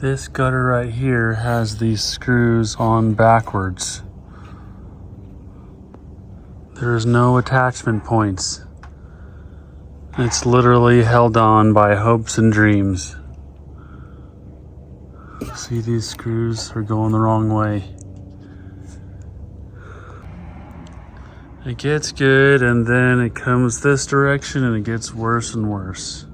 This gutter right here has these screws on backwards. There's no attachment points. It's literally held on by hopes and dreams. See, these screws are going the wrong way. It gets good and then it comes this direction and it gets worse and worse.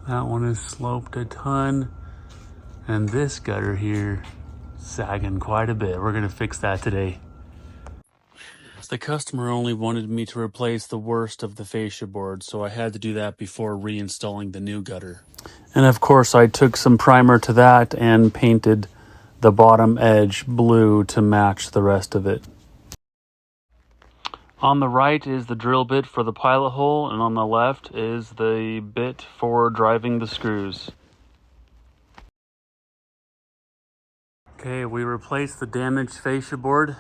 That one is sloped a ton, and this gutter here sagging quite a bit. We're gonna fix that today. The customer only wanted me to replace the worst of the fascia board, so I had to do that before reinstalling the new gutter. And of course I took some primer to that and painted the bottom edge blue to match the rest of it. On the right is the drill bit for the pilot hole, and on the left is the bit for driving the screws. Okay, we replaced the damaged fascia board.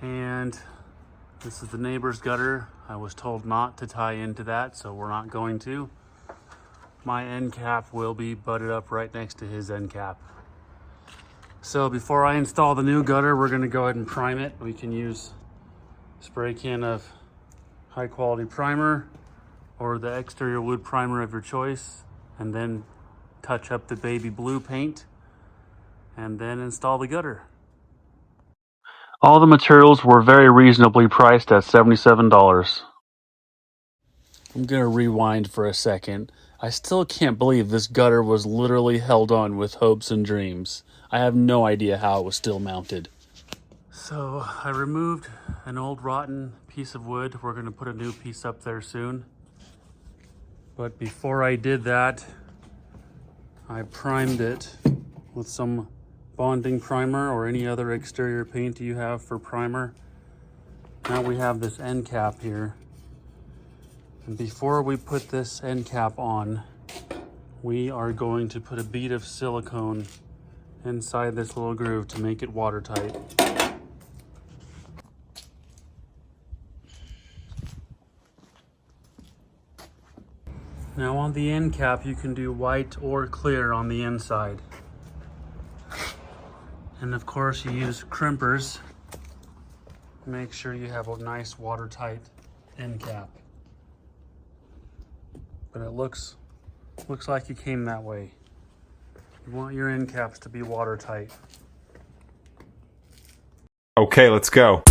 And this is the neighbor's gutter. I was told not to tie into that, so we're not going to. My end cap will be butted up right next to his end cap. So before I install the new gutter, we're gonna go ahead and prime it. We can use a spray can of high quality primer or the exterior wood primer of your choice, and then touch up the baby blue paint and then install the gutter. All the materials were very reasonably priced at $77. I'm gonna rewind for a second. I still can't believe this gutter was literally held on with hopes and dreams. I have no idea how it was still mounted. So I removed an old rotten piece of wood. We're gonna put a new piece up there soon. But before I did that, I primed it with some bonding primer or any other exterior paint you have for primer. Now we have this end cap here. And before we put this end cap on, we are going to put a bead of silicone inside this little groove to make it watertight. Now on the end cap, you can do white or clear on the inside. And of course you use crimpers. Make sure you have a nice watertight end cap. But it looks like you came that way. You want your end caps to be watertight. Okay, let's go.